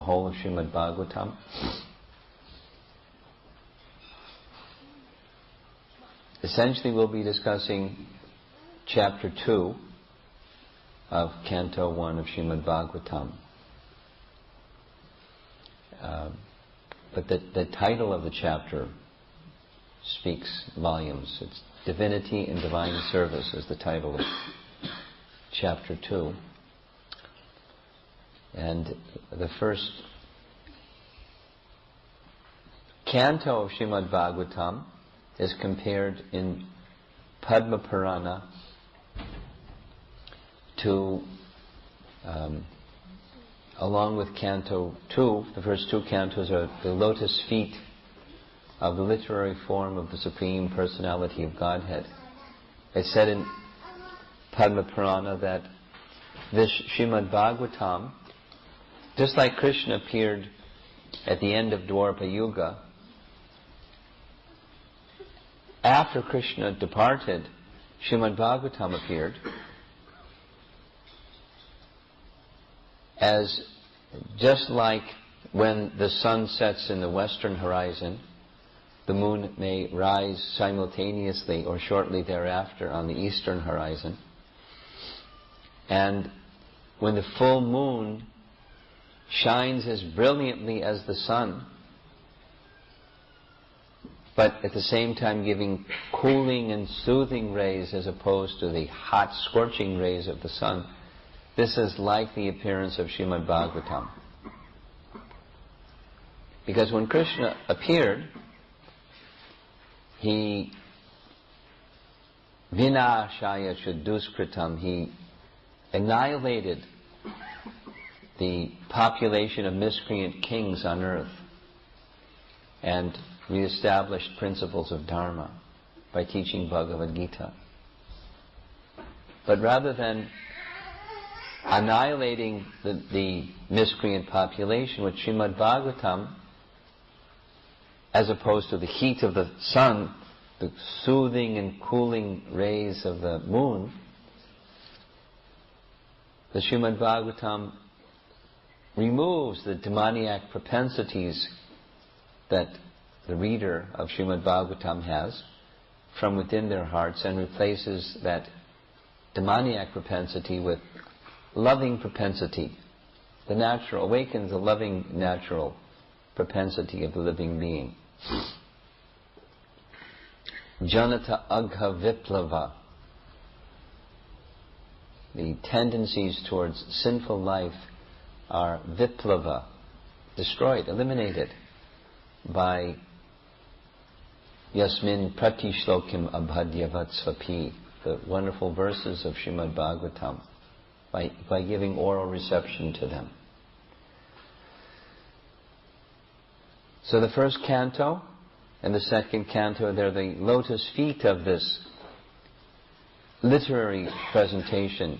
whole of Srimad Bhagavatam. Essentially, we'll be discussing chapter 2 of Canto 1 of Srimad Bhagavatam. But the title of the chapter speaks volumes. It's Divinity and Divine Service is the title of chapter 2. And the first canto of Srimad Bhagavatam is compared in Padma Purana to, along with Canto 2, the first two cantos are the lotus feet of the literary form of the Supreme Personality of Godhead. It's said in Padma Purana that this Srimad Bhagavatam, just like Krishna appeared at the end of Dwapara Yuga, after Krishna departed, Srimad Bhagavatam appeared as just like when the sun sets in the western horizon, the moon may rise simultaneously or shortly thereafter on the eastern horizon. And when the full moon shines as brilliantly as the sun, but at the same time giving cooling and soothing rays as opposed to the hot scorching rays of the sun, this is like the appearance of Srimad Bhagavatam. Because when Krishna appeared, he vinashaya shuddhuskritam, he annihilated the population of miscreant kings on earth and re-established principles of Dharma by teaching Bhagavad Gita. But rather than annihilating the miscreant population with Srimad Bhagavatam, as opposed to the heat of the sun, the soothing and cooling rays of the moon, the Srimad Bhagavatam removes the demoniac propensities that the reader of Srimad Bhagavatam has from within their hearts and replaces that demoniac propensity with loving propensity. The natural, awakens the loving natural propensity of the living being. Janata agha viplava. The tendencies towards sinful life are viplava, destroyed, eliminated by Yasmin Pratishlokim Abhadyavat Svapi, the wonderful verses of Srimad Bhagavatam, by giving oral reception to them. So the first canto and the second canto, they're the lotus feet of this literary presentation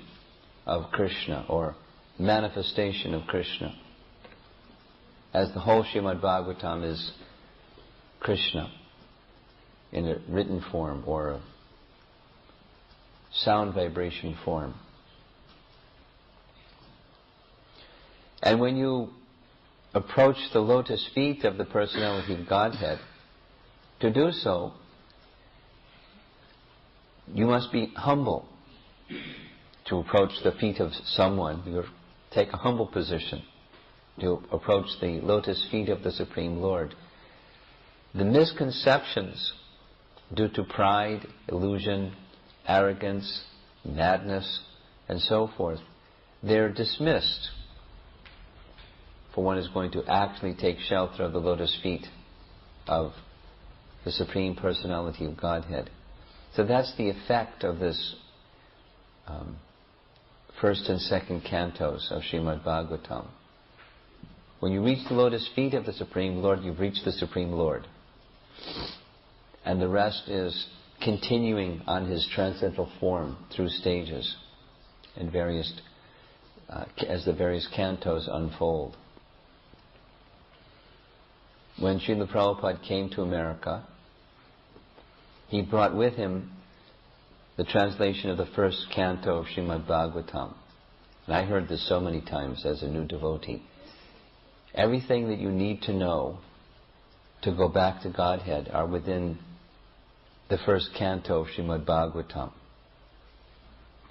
of Krishna, or manifestation of Krishna, as the whole Srimad Bhagavatam is Krishna in a written form or a sound vibration form. And when you approach the lotus feet of the Personality of Godhead, to do so, you must be humble. To approach the feet of someone, you take a humble position to approach the lotus feet of the Supreme Lord. The misconceptions due to pride, illusion, arrogance, madness, and so forth, they're dismissed, for one is going to actually take shelter of the lotus feet of the Supreme Personality of Godhead. So that's the effect of this first and second cantos of Srimad Bhagavatam. When you reach the lotus feet of the Supreme Lord, you've reached the Supreme Lord. And the rest is continuing on His transcendental form through stages and various, as the various cantos unfold. When Srila Prabhupada came to America, he brought with him the translation of the first canto of Srimad Bhagavatam. And I heard this so many times as a new devotee. Everything that you need to know to go back to Godhead are within the first canto of Srimad Bhagavatam.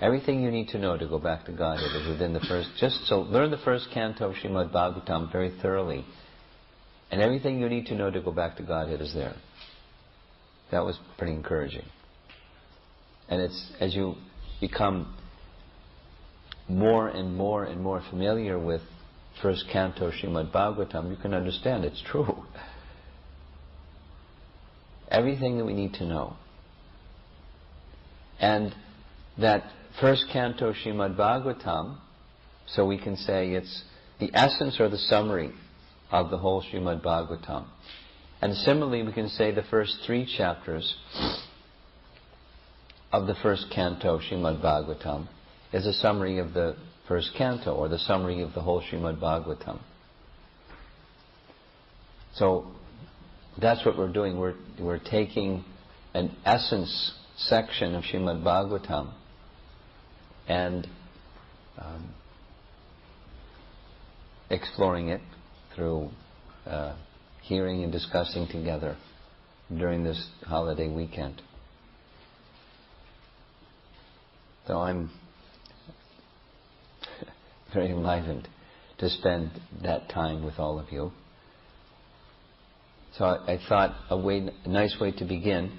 Everything you need to know to go back to Godhead is within the first. Just so learn the first canto of Srimad Bhagavatam very thoroughly, and everything you need to know to go back to Godhead is there. That was pretty encouraging. And it's as you become more and more and more familiar with first canto of Srimad Bhagavatam, you can understand it's true. Everything that we need to know. And that first canto of Srimad Bhagavatam, so we can say it's the essence or the summary of the whole Srimad Bhagavatam. And similarly, we can say the first 3 chapters of the first canto of Srimad Bhagavatam is a summary of the first canto, or the summary of the whole Srimad Bhagavatam. So that's what we're doing. We're taking an essence section of Srimad Bhagavatam and exploring it through hearing and discussing together during this holiday weekend. So I'm very enlivened to spend that time with all of you. So I thought a nice way to begin,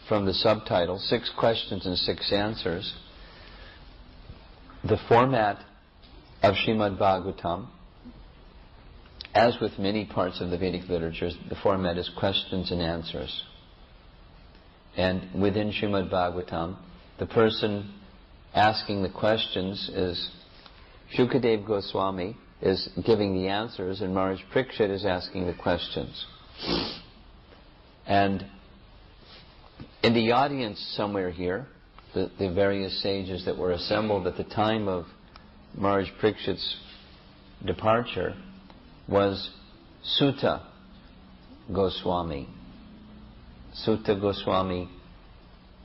from the subtitle, 6 questions and 6 answers. The format of Srimad Bhagavatam, as with many parts of the Vedic literatures, the format is questions and answers. And within Srimad Bhagavatam, the person asking the questions is Shukadeva Goswami, is giving the answers, and Maharaj Parikshit is asking the questions. And in the audience somewhere here, the various sages that were assembled at the time of Maharaj Parikshit's departure was Sutta Goswami. Sutta Goswami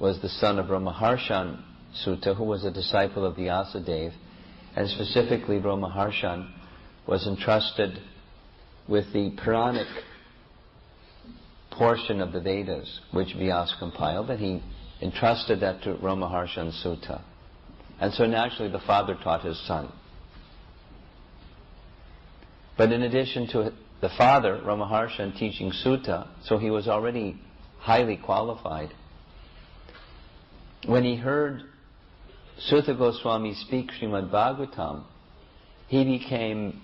was the son of Ramaharshan Sutta, who was a disciple of Vyasadeva, and specifically Ramaharshan was entrusted with the Puranic portion of the Vedas, which Vyasa compiled, and he entrusted that to Ramaharshan Sutta. And so naturally the father taught his son. But in addition to the father, Ramaharshan, teaching Sutta, so he was already highly qualified. When he heard Sutta Goswami speak Srimad Bhagavatam, he became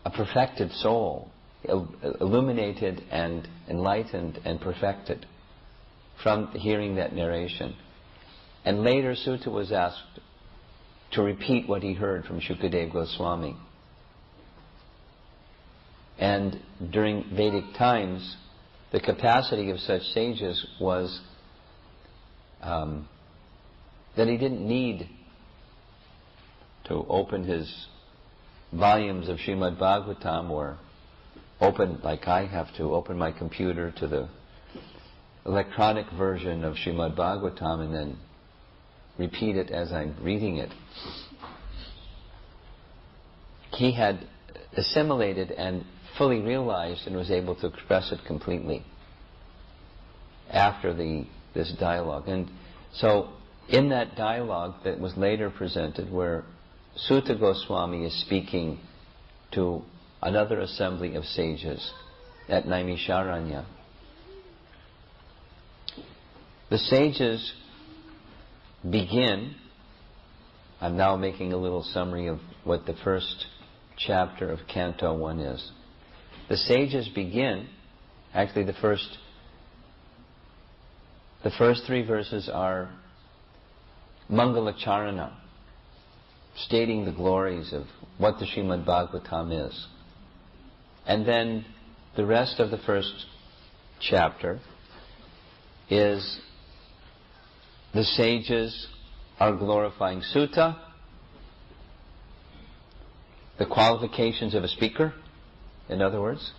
a perfected soul, illuminated and enlightened and perfected from hearing that narration. And later Sutta was asked to repeat what he heard from Shukadeva Goswami. And during Vedic times, the capacity of such sages was that he didn't need to open his volumes of Srimad Bhagavatam, or open, like I have to, open my computer to the electronic version of Srimad Bhagavatam and then repeat it as I'm reading it. He had assimilated and fully realized and was able to express it completely after this dialogue. And so in that dialogue that was later presented, where Sutta Goswami is speaking to another assembly of sages at Naimisharanya, the sages begin, I'm now making a little summary of what the first chapter of Canto 1 is. The sages begin, actually the first 3 verses are Mangalacharana, stating the glories of what the Srimad Bhagavatam is. And then the rest of the first chapter is the sages are glorifying Sutta, the qualifications of a speaker, in other words.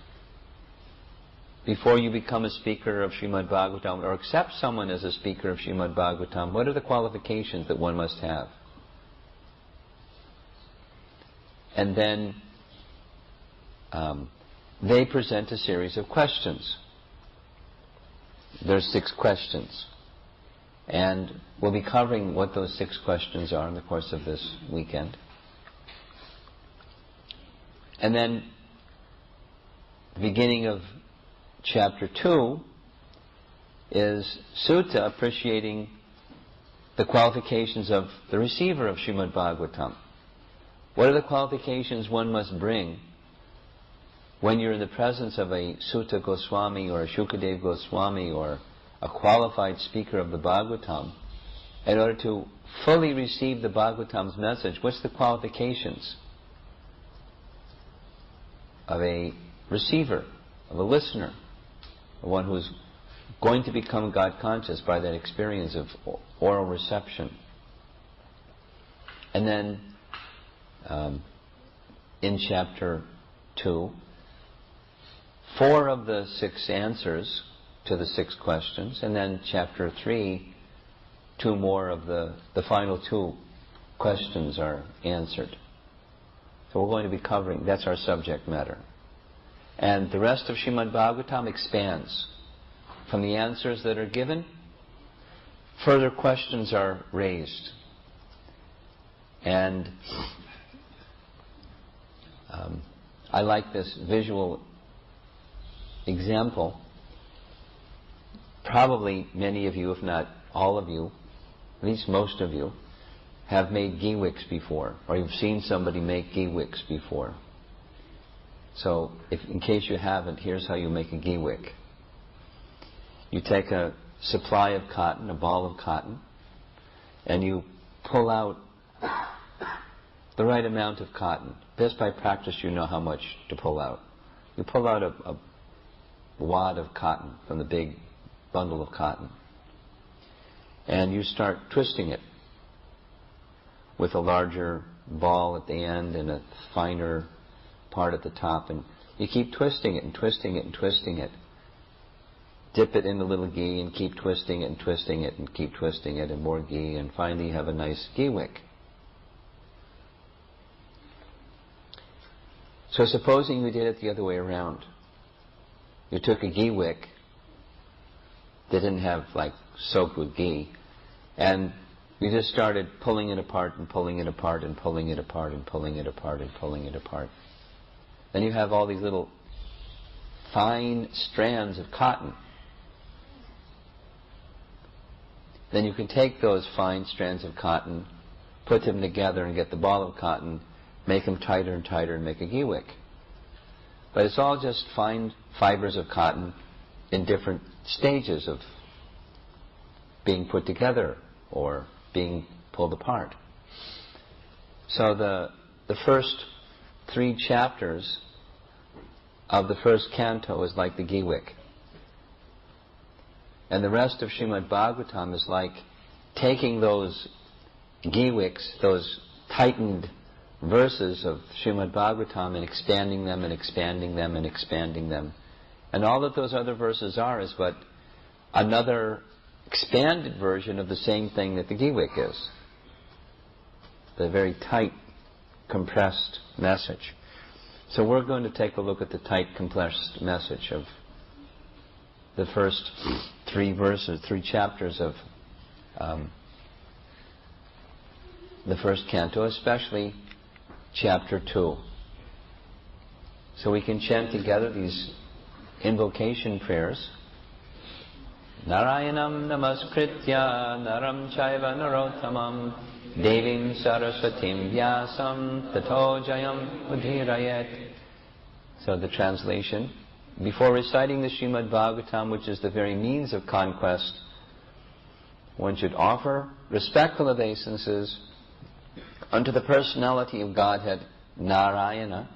Before you become a speaker of Srimad Bhagavatam or accept someone as a speaker of Srimad Bhagavatam, what are the qualifications that one must have? And then they present a series of questions. There's 6 questions. And we'll be covering what those 6 questions are in the course of this weekend. And then, the beginning of chapter 2 is Sutta appreciating the qualifications of the receiver of Srimad Bhagavatam. What are the qualifications one must bring when you're in the presence of a Sutta Goswami or a Shukadev Goswami or a qualified speaker of the Bhagavatam? In order to fully receive the Bhagavatam's message, what's the qualifications of a receiver, of a listener, of one who's going to become God conscious by that experience of oral reception? And then in chapter 2, 4 of the 6 answers to the 6 questions, and then chapter 3, 2 more of the final 2 questions are answered. So we're going to be covering, that's our subject matter. And the rest of Srimad Bhagavatam expands. From the answers that are given, further questions are raised. And I like this visual example. Probably many of you, if not all of you, at least most of you, have made ghee wicks before, or you've seen somebody make ghee wicks before. So, in case you haven't, here's how you make a ghee wick. You take a supply of cotton, a ball of cotton, and you pull out the right amount of cotton. Just by practice you know how much to pull out. You pull out a wad of cotton from the big bundle of cotton, and you start twisting it with a larger ball at the end and a finer part at the top, and you keep twisting it and twisting it and twisting it. Dip it in a little ghee and keep twisting it and twisting it and keep twisting it, and more ghee, and finally you have a nice ghee wick. So supposing you did it the other way around. You took a ghee wick that didn't have, like, soaked with ghee, and you just started pulling it apart and pulling it apart and pulling it apart and pulling it apart and pulling it apart. Then you have all these little fine strands of cotton. Then you can take those fine strands of cotton, put them together and get the ball of cotton, make them tighter and tighter and make a ghee wick. But it's all just fine fibers of cotton in different stages of being put together or being pulled apart. So the first 3 chapters of the first canto is like the ghee wick. And the rest of Srimad Bhagavatam is like taking those ghee wicks, those tightened verses of Srimad Bhagavatam, and expanding them and expanding them and expanding them. And all that those other verses are is but another expanded version of the same thing that the ghee wick is. The very tight, compressed message. So we're going to take a look at the tight, compressed message of the first 3 chapters of the first canto, especially chapter 2. So we can chant together these invocation prayers. Narayanam namaskritya naram chaiva narottamam devim saraswatim vyasam tato jayam udhirayet. So the translation: before reciting the Srimad Bhagavatam, which is the very means of conquest, one should offer respectful obeisances unto the personality of Godhead Narayana,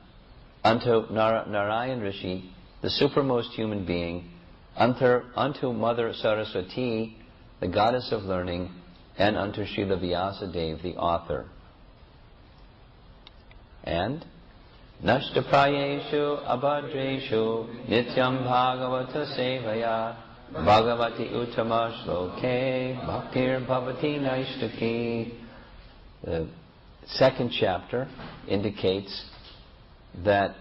unto Narayan Rishi, the supermost human being, unto Mother Saraswati, the goddess of learning, and unto Srila Vyasadeva, the author. And Nashtaprayeshu abhadreshu nityam bhagavata sevaya bhagavati uttama shloke bhaktir bhavati naishtaki. The second chapter indicates that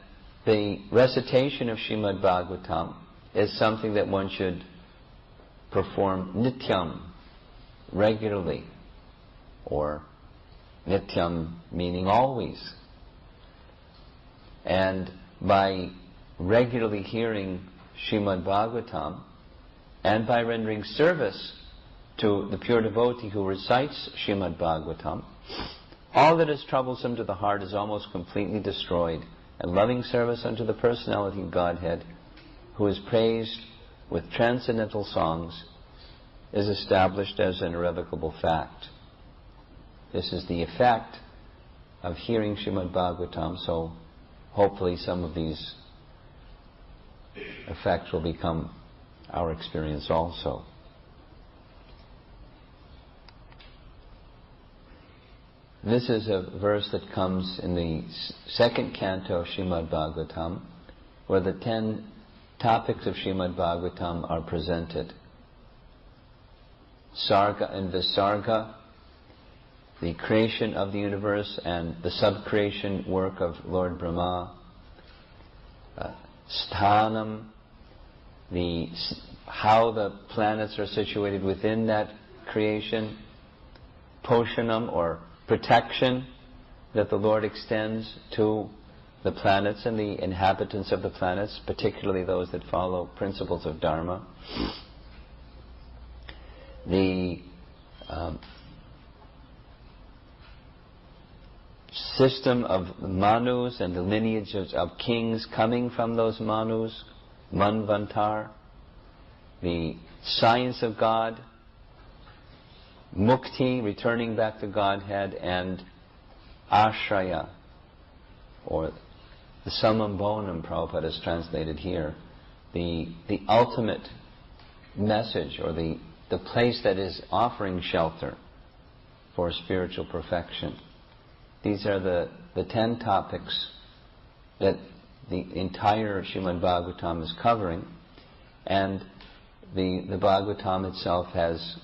the recitation of Srimad Bhagavatam is something that one should perform nityam, regularly, or nityam meaning always. And by regularly hearing Srimad Bhagavatam and by rendering service to the pure devotee who recites Srimad Bhagavatam, all that is troublesome to the heart is almost completely destroyed, and loving service unto the personality of Godhead, who is praised with transcendental songs, is established as an irrevocable fact. This is the effect of hearing Srimad Bhagavatam, so hopefully some of these effects will become our experience also. This is a verse that comes in the second canto of Srimad Bhagavatam, where the 10 topics of Srimad Bhagavatam are presented. Sarga and Visarga, the creation of the universe and the sub-creation work of Lord Brahma. Sthanam, how the planets are situated within that creation. Poshanam, or protection that the Lord extends to the planets and the inhabitants of the planets, particularly those that follow principles of Dharma. The system of manus and the lineages of kings coming from those manus, manvantar. The science of God, mukti, returning back to Godhead, and ashraya, or the summum bonum, Prabhupada has translated here, the ultimate message, or the place that is offering shelter for spiritual perfection. These are the 10 topics that the entire Srimad Bhagavatam is covering, and the Bhagavatam itself has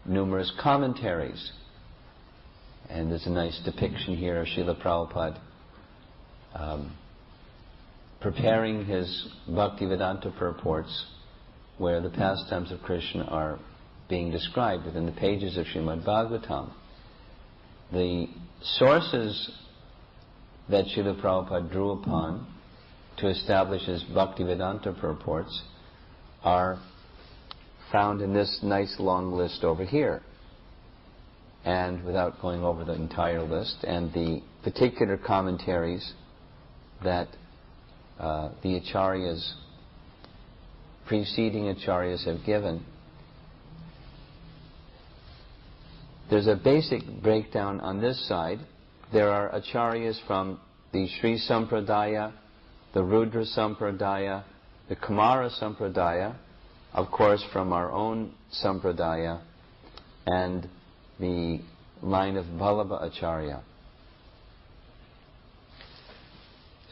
numerous commentaries. And there's a nice depiction here of Srila Prabhupada preparing his Bhaktivedanta purports, where the pastimes of Krishna are being described within the pages of Srimad Bhagavatam. The sources that Srila Prabhupada drew upon to establish his Bhaktivedanta purports are found in this nice long list over here. And without going over the entire list, and the particular commentaries that the acharyas, preceding acharyas, have given, there's a basic breakdown on this side. There are acharyas from the Sri Sampradaya, the Rudra Sampradaya, the Kumara Sampradaya, of course from our own Sampradaya, and the line of Vallabha Acharya.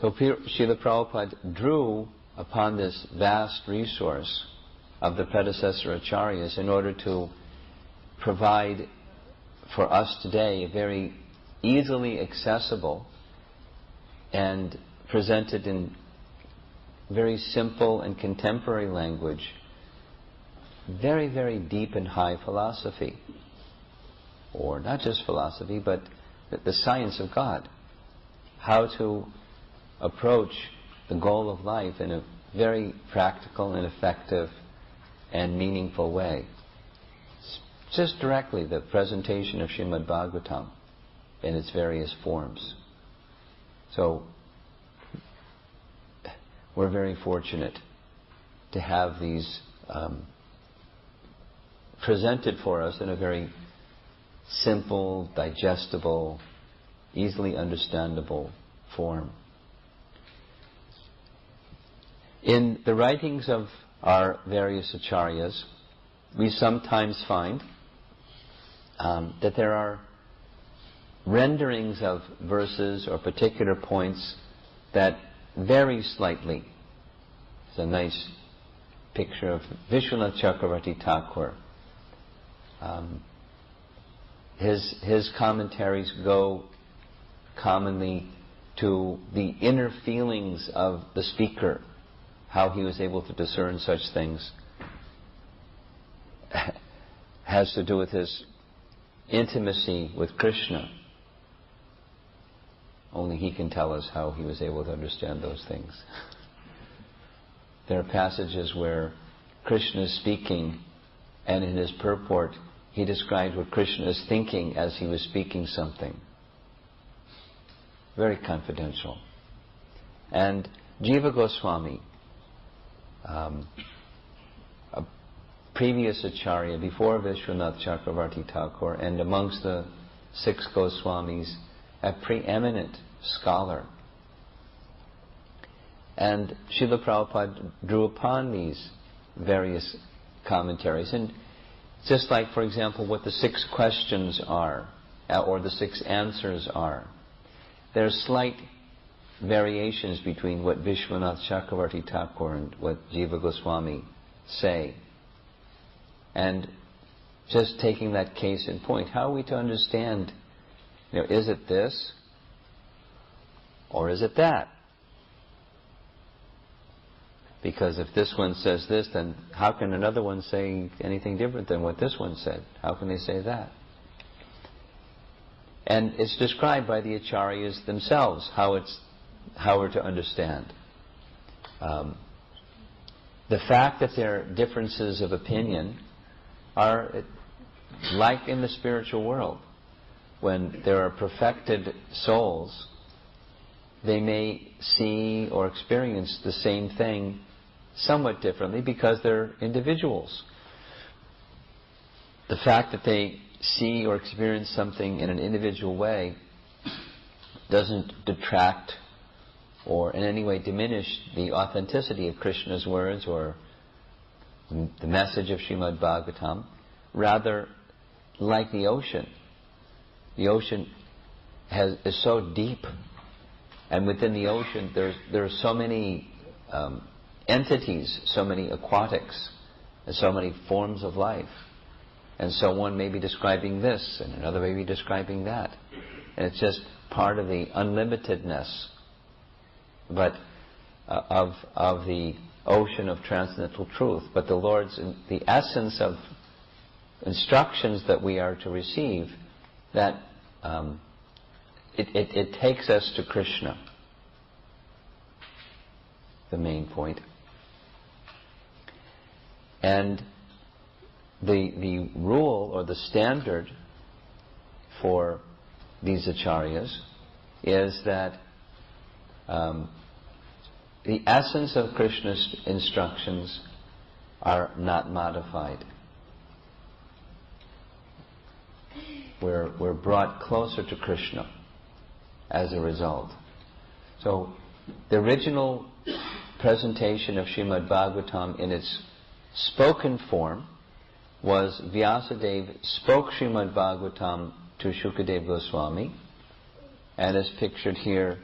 So Srila Prabhupada drew upon this vast resource of the predecessor acharyas in order to provide for us today a very easily accessible and presented in very simple and contemporary language, very, very deep and high philosophy. Or not just philosophy, but the science of God. How to approach the goal of life in a very practical and effective and meaningful way. Just directly the presentation of Srimad Bhagavatam in its various forms. So we're very fortunate to have these presented for us in a very simple, digestible, easily understandable form. In the writings of our various acharyas, we sometimes find that there are renderings of verses or particular points that vary slightly. It's a nice picture of Vishwanath Chakravarti Thakur. His commentaries go commonly to the inner feelings of the speaker, how he was able to discern such things, has to do with his intimacy with Krishna. Only he can tell us how he was able to understand those things. There are passages where Krishna is speaking, and in his purport he describes what Krishna is thinking as he was speaking something. Very confidential. And Jiva Goswami, a previous Acharya before Vishwanath Chakravarti Thakur, and amongst the 6 Goswamis, a preeminent scholar. And Srila Prabhupada drew upon these various commentaries. And just like, for example, what the 6 questions are, or the 6 answers are, there are slight variations between what Vishwanath Chakravarti Thakur and what Jiva Goswami say. And just taking that case in point, how are we to understand, is it this or is it that? Because if this one says this, then how can another one say anything different than what this one said? How can they say that? And it's described by the Acharyas themselves how we're to understand. The fact that there are differences of opinion are like in the spiritual world. When there are perfected souls, they may see or experience the same thing somewhat differently because they're individuals. The fact that they see or experience something in an individual way doesn't detract or in any way diminish the authenticity of Krishna's words or the message of Srimad Bhagavatam. Rather, like the ocean is so deep, and within the ocean there are so many entities, so many aquatics, and so many forms of life. And so one may be describing this, and another may be describing that. And it's just part of the unlimitedness, but of the ocean of transcendental truth. But the Lord's, the essence of instructions that we are to receive, that it takes us to Krishna, the main point. And the rule or the standard for these acharyas is that the essence of Krishna's instructions are not modified. We're brought closer to Krishna as a result. So the original presentation of Srimad Bhagavatam in its spoken form was Vyasadeva spoke Srimad Bhagavatam to Shukadev Goswami, and as pictured here,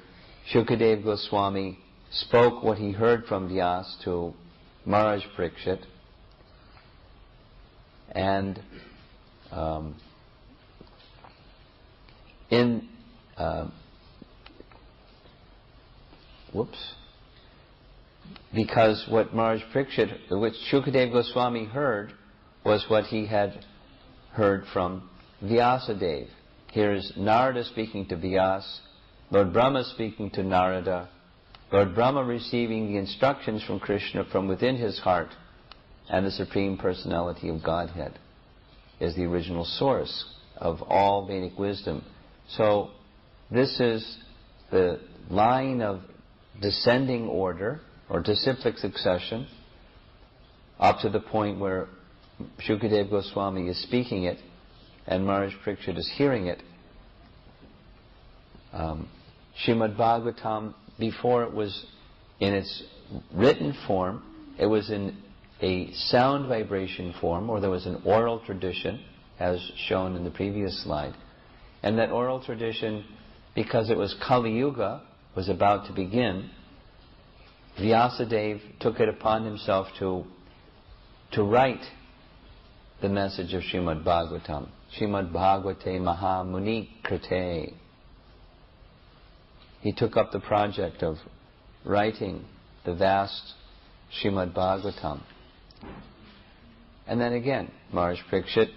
Shukadev Goswami spoke what he heard from Vyas to Maharaj Parikshit, and because what Maharaj Parikshit, which Shukadev Goswami heard, was what he had heard from Vyasadeva. Here is Narada speaking to Vyas, Lord Brahma speaking to Narada, Lord Brahma receiving the instructions from Krishna from within his heart, and the Supreme Personality of Godhead is the original source of all Vedic wisdom. So this is the line of descending order or disciplic succession up to the point where Shukadev Goswami is speaking it and Maharaj Parikshit is hearing it. Srimad Bhagavatam, before it was in its written form, it was in a sound vibration form, or there was an oral tradition, as shown in the previous slide. And that oral tradition, because it was Kali Yuga, was about to begin, Vyasadeva took it upon himself to write the message of Srimad Bhagavatam. Srimad Bhagavate Mahamuni Krite. he took up the project of writing the vast Srimad Bhagavatam. And then again, Maharaj Parikshit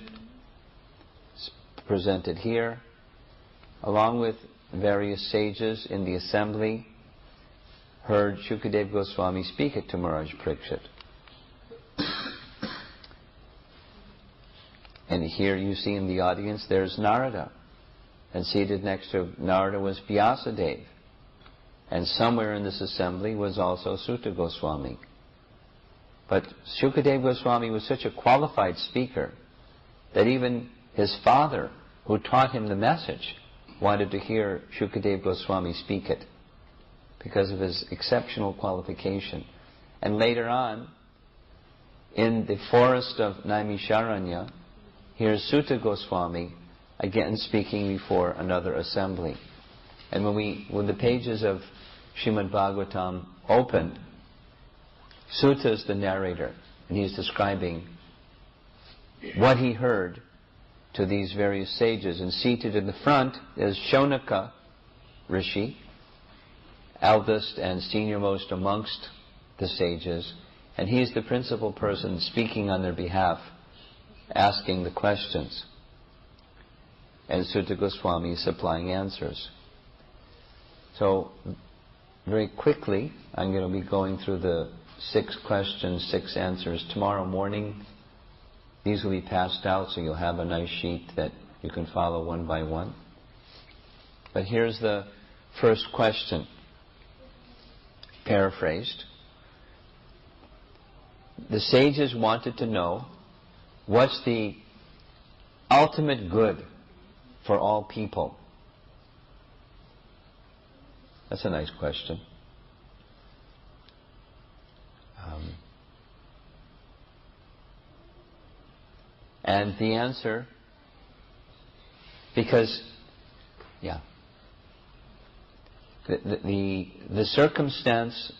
presented here, along with various sages in the assembly, heard Shukadeva Goswami speak it to Maharaj Parikshit. And here you see in the audience there's Narada, and seated next to Narada was Vyasadeva, and somewhere in this assembly was also Sutta Goswami. But Shukadeva Goswami was such a qualified speaker that even his father, who taught him the message, wanted to hear Shukadeva Goswami speak it because of his exceptional qualification. And later on, in the forest of Naimisharanya, here's Sutta Goswami again speaking before another assembly. And when the pages of Srimad Bhagavatam opened, Sutta is the narrator, and he's describing what he heard to these various sages. And seated in the front is Shonaka Rishi, eldest and seniormost amongst the sages, and he is the principal person speaking on their behalf, asking the questions. And Sutta Goswami is supplying answers. So, very quickly, I'm going to be going through the 6 questions, 6 answers. Tomorrow morning, these will be passed out, so you'll have a nice sheet that you can follow one by one. But here's the first question, paraphrased. The sages wanted to know, what's the ultimate good for all people? That's a nice question. And the answer, because, the circumstance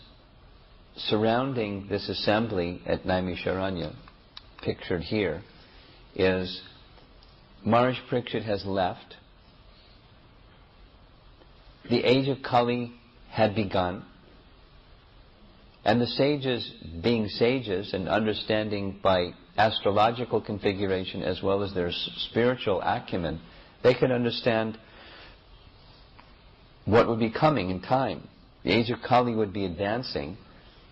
surrounding this assembly at Naimisharanya, pictured here, is Maharaj Parikshit has left. The age of Kali had begun, and the sages, being sages and understanding by astrological configuration as well as their spiritual acumen, they could understand what would be coming in time. The age of Kali would be advancing,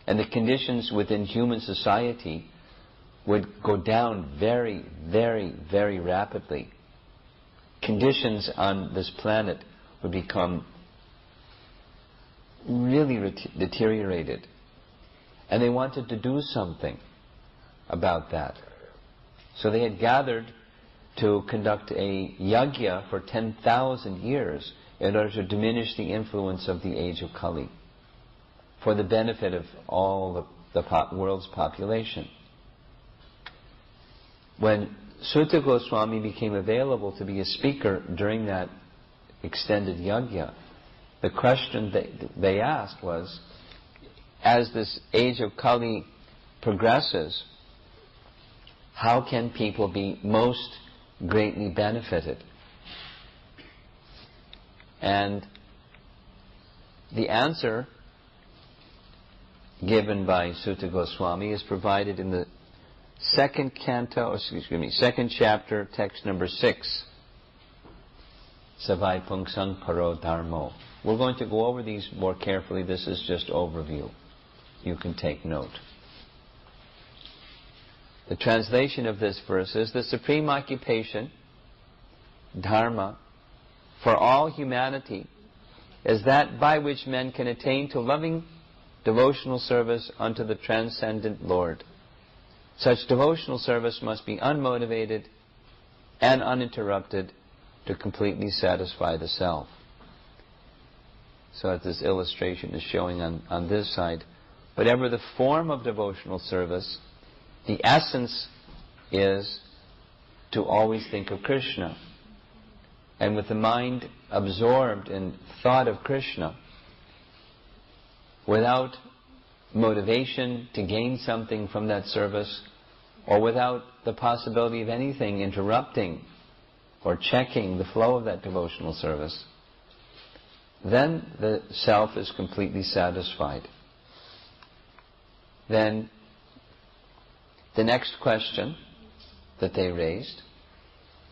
and the conditions within human society would go down very, very, very rapidly. Conditions on this planet would become really deteriorated. And they wanted to do something about that. So they had gathered to conduct a yajna for 10,000 years in order to diminish the influence of the age of Kali for the benefit of all the world's population. When Sutta Goswami became available to be a speaker during that extended yajna, the question that they asked was, as this age of Kali progresses, how can people be most greatly benefited? And the answer given by Sutta Goswami is provided in the second chapter, text number 6. Savai Pungsang Paro Dharmo. We're going to go over these more carefully. This is just overview. You can take note. The translation of this verse is, the supreme occupation, dharma, for all humanity is that by which men can attain to loving devotional service unto the transcendent Lord. Such devotional service must be unmotivated and uninterrupted to completely satisfy the self. So as this illustration is showing on this side, whatever the form of devotional service, the essence is to always think of Krishna. And with the mind absorbed in thought of Krishna, without motivation to gain something from that service, or without the possibility of anything interrupting or checking the flow of that devotional service, then the self is completely satisfied. Then the next question that they raised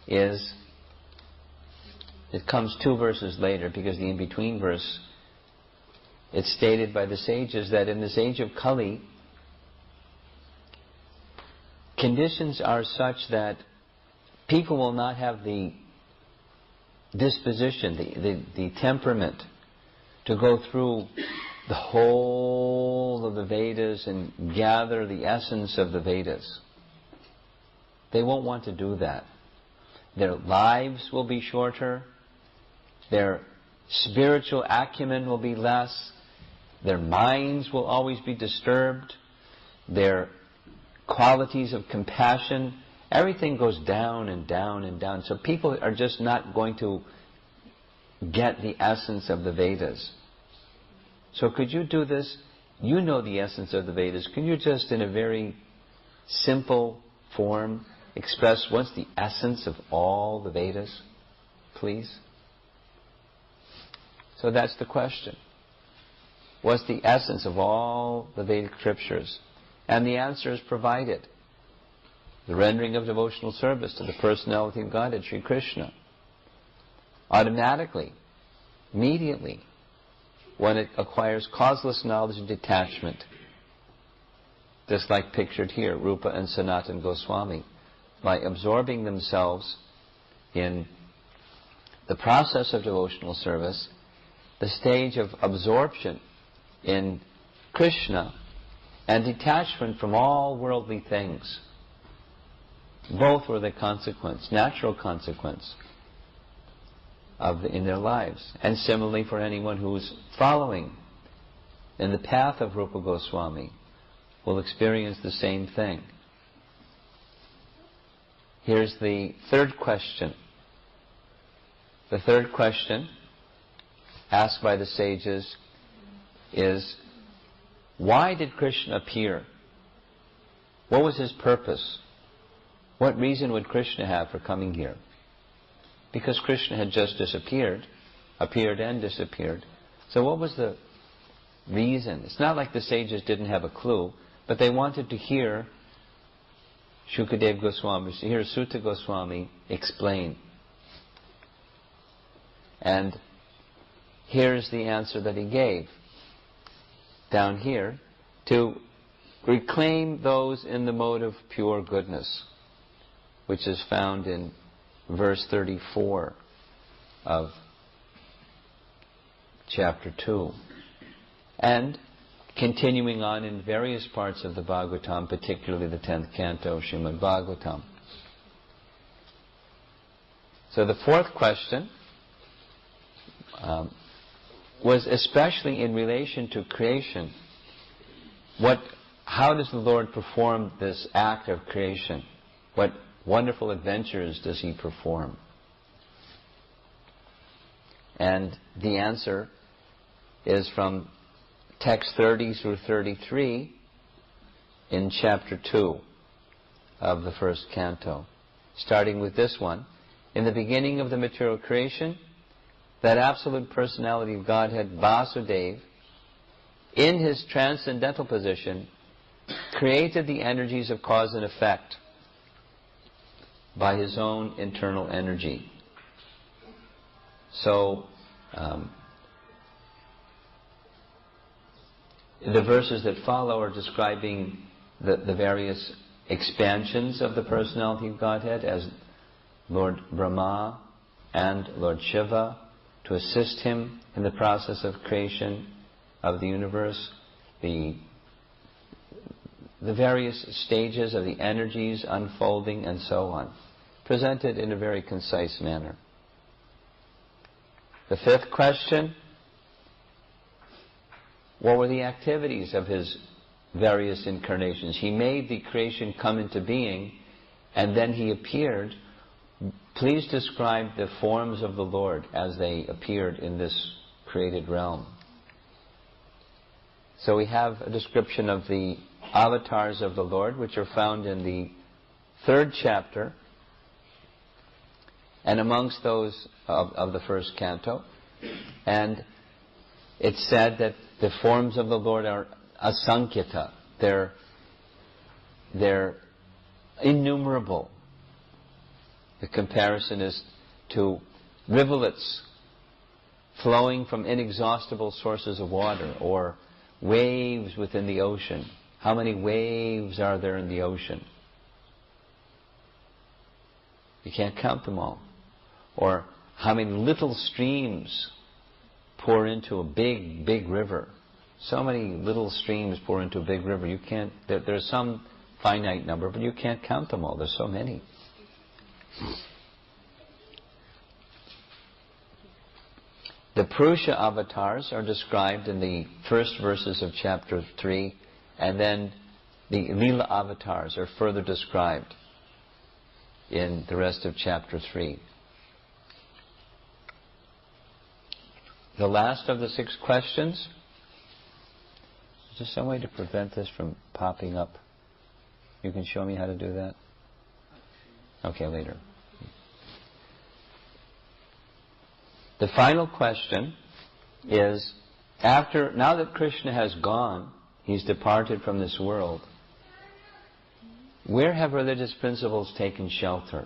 is, it comes 2 verses later, because the in-between verse, it's stated by the sages that in this age of Kali, conditions are such that people will not have the disposition, the temperament to go through the whole of the Vedas and gather the essence of the Vedas. They won't want to do that. Their lives will be shorter, their spiritual acumen will be less, their minds will always be disturbed, their qualities of compassion, everything goes down and down and down. So people are just not going to get the essence of the Vedas. So could you do this? You know the essence of the Vedas. Can you just, in a very simple form, express what's the essence of all the Vedas, please? So that's the question. What's the essence of all the Vedic scriptures? And the answer is provided. The rendering of devotional service to the personality of Godhead, Sri Krishna. Automatically, immediately, when it acquires causeless knowledge and detachment, just like pictured here, Rupa and Sanatana Goswami, by absorbing themselves in the process of devotional service, the stage of absorption in Krishna and detachment from all worldly things. Both were the consequence, natural consequence in their lives. And similarly for anyone who's following in the path of Rupa Goswami will experience the same thing. Here's the third question. The third question asked by the sages is, why did Krishna appear? What was his purpose? What reason would Krishna have for coming here? Because Krishna had just disappeared, appeared and disappeared. So what was the reason? It's not like the sages didn't have a clue, but they wanted to hear Shukadeva Goswami, to hear Sutta Goswami explain. And here's the answer that he gave down here: to reclaim those in the mode of pure goodness, which is found in verse 34 of chapter 2. And continuing on in various parts of the Bhagavatam, particularly the 10th canto, Srimad Bhagavatam. So the fourth question was especially in relation to creation. How does the Lord perform this act of creation? What wonderful adventures does he perform? And the answer is from text 30 through 33 in chapter 2 of the first canto, starting with this one. In the beginning of the material creation, that absolute personality of Godhead, Vasudeva, in his transcendental position, created the energies of cause and effect by his own internal energy. So, the verses that follow are describing the various expansions of the personality of Godhead as Lord Brahma and Lord Shiva to assist him in the process of creation of the universe, the various stages of the energies unfolding and so on, presented in a very concise manner. The fifth question: what were the activities of his various incarnations? He made the creation come into being, and then he appeared. Please describe the forms of the Lord as they appeared in this created realm. So we have a description of the avatars of the Lord, which are found in the 3rd chapter, and amongst those of the first canto. And It's said that the forms of the Lord are asankhita. They're innumerable. The comparison is to rivulets flowing from inexhaustible sources of water, or waves within the ocean. How many waves are there in the ocean? You can't count them all. Or how many little streams pour into a big, big river. So many little streams pour into a big river. You can't, there's some finite number, but you can't count them all. There's so many. The Purusha avatars are described in the first verses of chapter 3, and then the Leela avatars are further described in the rest of chapter 3. The last of the 6 questions. Is there some way to prevent this from popping up? You can show me how to do that? Okay, later. The final question is, now that Krishna has gone, he's departed from this world, where have religious principles taken shelter?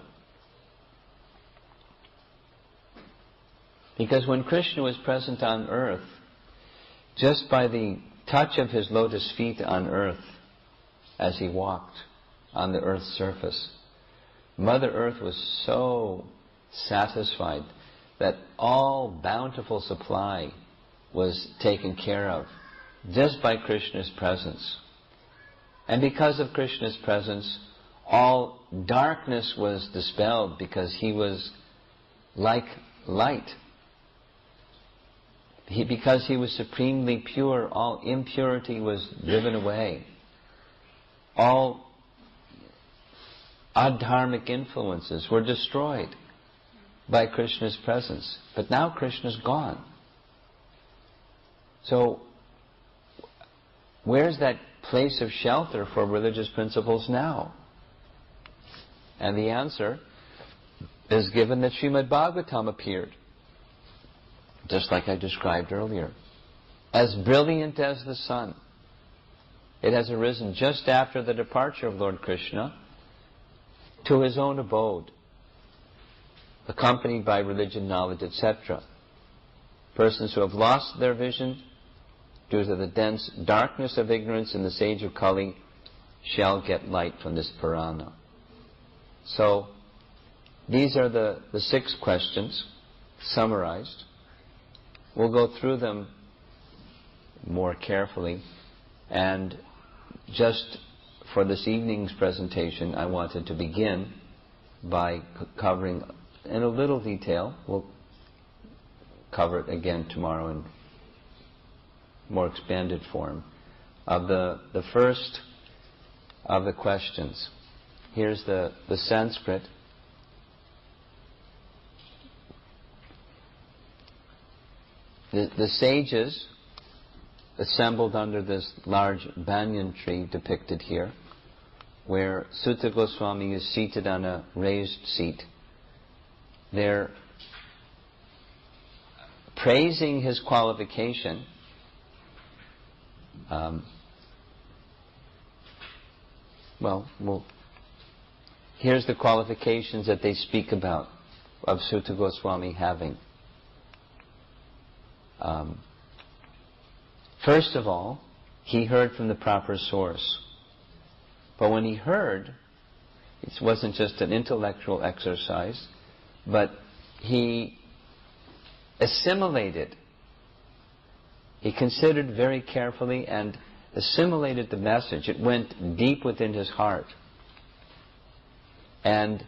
Because when Krishna was present on earth, just by the touch of his lotus feet on earth, as he walked on the earth's surface, Mother Earth was so satisfied that all bountiful supply was taken care of just by Krishna's presence. And because of Krishna's presence, all darkness was dispelled, because he was like light. Because he was supremely pure, all impurity was driven away. All adharmic influences were destroyed by Krishna's presence. But now Krishna's gone. So, where's that place of shelter for religious principles now? And the answer is given that Srimad Bhagavatam appeared, just like I described earlier, as brilliant as the sun. It has arisen just after the departure of Lord Krishna to his own abode, accompanied by religion, knowledge, etc. Persons who have lost their vision due to the dense darkness of ignorance in the sage of Kali shall get light from this Purana. So, these are the 6 questions summarized. We'll go through them more carefully, and just for this evening's presentation, I wanted to begin by covering in a little detail. We'll cover it again tomorrow in more expanded form, of the first of the questions. Here's the Sanskrit. The sages assembled under this large banyan tree depicted here, where Sutta Goswami is seated on a raised seat. They're praising his qualification. Here's the qualifications that they speak about of Sutta Goswami having. First of all, he heard from the proper source. But when he heard, it wasn't just an intellectual exercise, but he assimilated. He considered very carefully and assimilated the message. It went deep within his heart. And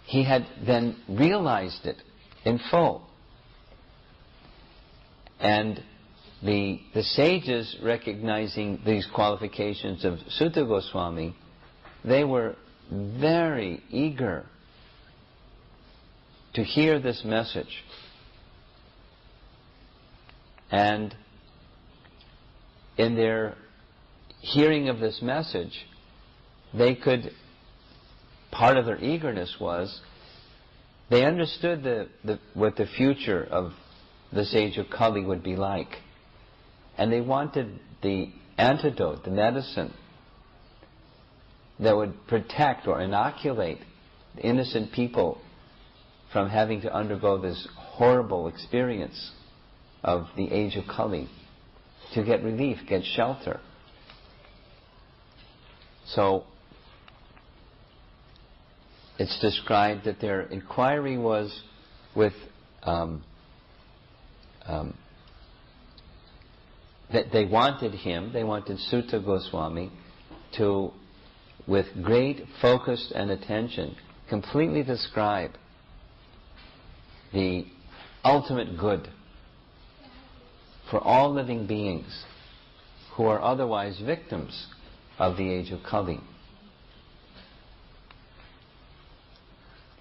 he had then realized it in full. And the sages, recognizing these qualifications of Sutta Goswami, they were very eager to hear this message. And in their hearing of this message, part of their eagerness was, they understood what the future of this age of Kali would be like. And they wanted the antidote, the medicine, that would protect or inoculate innocent people from having to undergo this horrible experience of the age of Kali, to get relief, get shelter. So it's described that their inquiry was with that they wanted him, they wanted Sutta Goswami to, with great focus and attention, completely describe the ultimate good for all living beings who are otherwise victims of the age of Kali.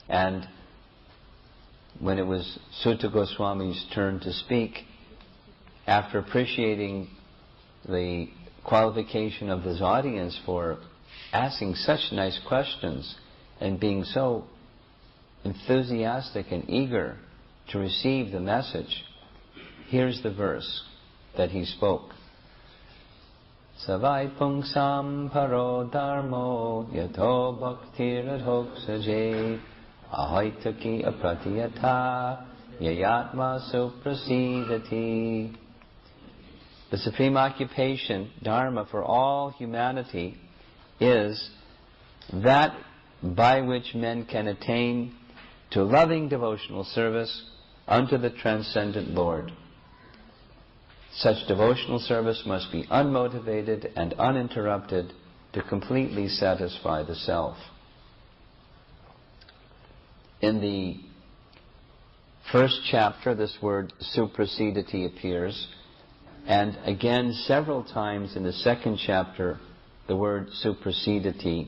And when it was Sutta Goswami's turn to speak, after appreciating the qualification of his audience for asking such nice questions and being so enthusiastic and eager to receive the message, here's the verse that he spoke. Savai pungsam paro dharmo yato bhaktiradhoksaje ahaitaki apratiyata yayatma suprasidati. The supreme occupation, dharma, for all humanity is that by which men can attain to loving devotional service unto the transcendent Lord. Such devotional service must be unmotivated and uninterrupted to completely satisfy the self. In the first chapter, this word suprasidati appears, and again several times in the second chapter, the word suprasidati,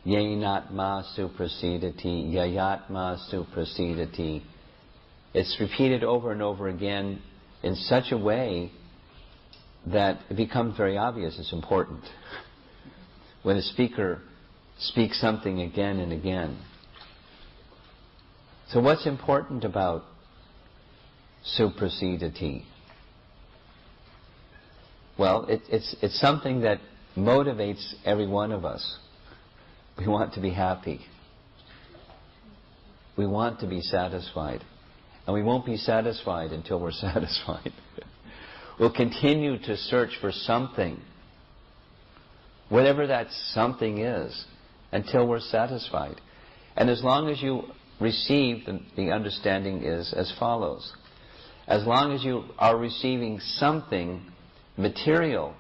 yenatma suprasidati, yayatma suprasidati. It's repeated over and over again in such a way that it becomes very obvious it's important. When a speaker speaks something again and again. So what's important about suprasidati? Well, it's something that motivates every one of us. We want to be happy. We want to be satisfied. And we won't be satisfied until we're satisfied. We'll continue to search for something, whatever that something is, until we're satisfied. And as long as you receive, the understanding is as follows. As long as you are receiving something material,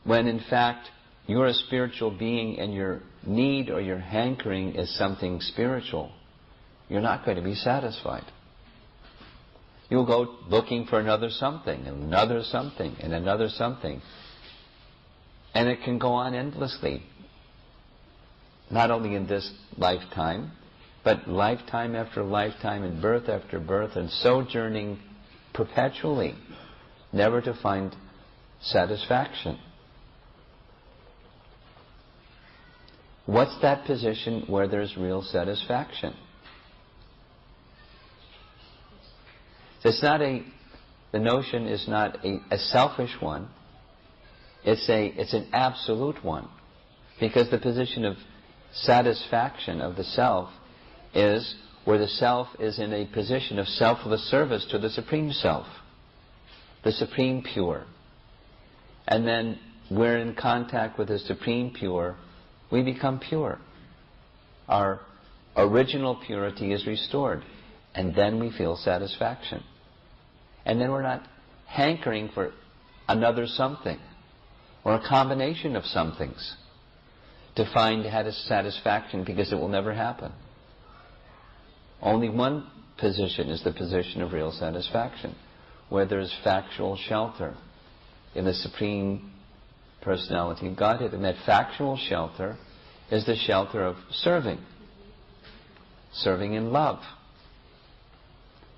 when in fact you're a spiritual being and your need or your hankering is something spiritual, you're not going to be satisfied. You'll go looking for another something, and another something, and another something. And it can go on endlessly. Not only in this lifetime, but lifetime after lifetime, and birth after birth, and sojourning perpetually, never to find satisfaction. What's that position where there's real satisfaction? It's not the notion is not a selfish one. It's an absolute one. Because the position of satisfaction of the self is where the self is in a position of selfless service to the Supreme Self, the Supreme Pure. And then we're in contact with the Supreme Pure, we become pure. Our original purity is restored. And then we feel satisfaction. And then we're not hankering for another something or a combination of somethings to find satisfaction, because it will never happen. Only one position is the position of real satisfaction, where there is factual shelter in the Supreme Personality of Godhead. And that factual shelter is the shelter of serving in love.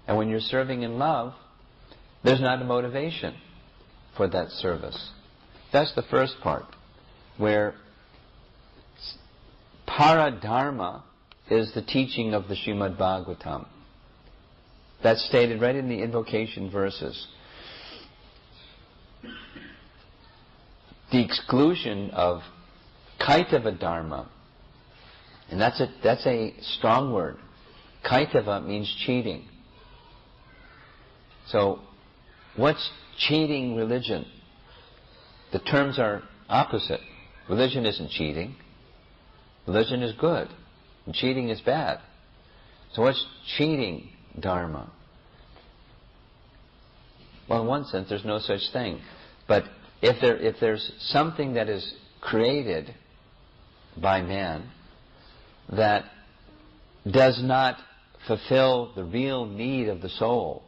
And when you're serving in love, there's not a motivation for that service. That's the first part, where paradharma is the teaching of the Srimad Bhagavatam. That's stated right in the invocation verses. The exclusion of kaitava dharma, and that's a strong word. Kaitava means cheating. So, what's cheating religion? The terms are opposite. Religion isn't cheating. Religion is good. And cheating is bad. So what's cheating dharma? Well, in one sense, there's no such thing. But if there's something that is created by man that does not fulfill the real need of the soul,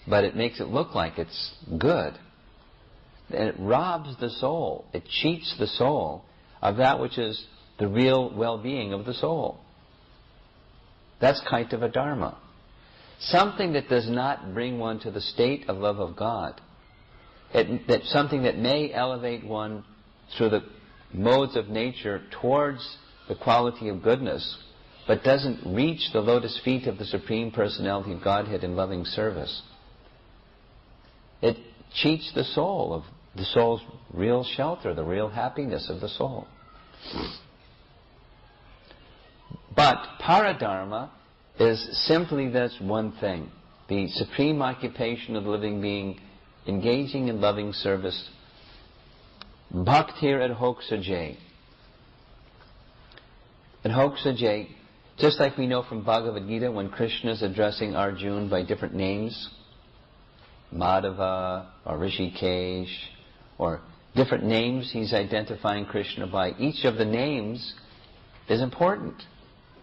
but it makes it look like it's good, then it robs the soul, it cheats the soul of that which is the real well-being of the soul. That's kaitava dharma. Something that does not bring one to the state of love of God. Something that may elevate one through the modes of nature towards the quality of goodness, but doesn't reach the lotus feet of the Supreme Personality of Godhead in loving service. It cheats the soul of the soul's real shelter, the real happiness of the soul. But paradharma is simply this one thing, the supreme occupation of the living being, engaging in loving service. Bhaktir adhoksaje. Adhoksaje, just like we know from Bhagavad Gita when Krishna is addressing Arjuna by different names, Madhava or Rishikesh, or different names he's identifying Krishna by. Each of the names is important.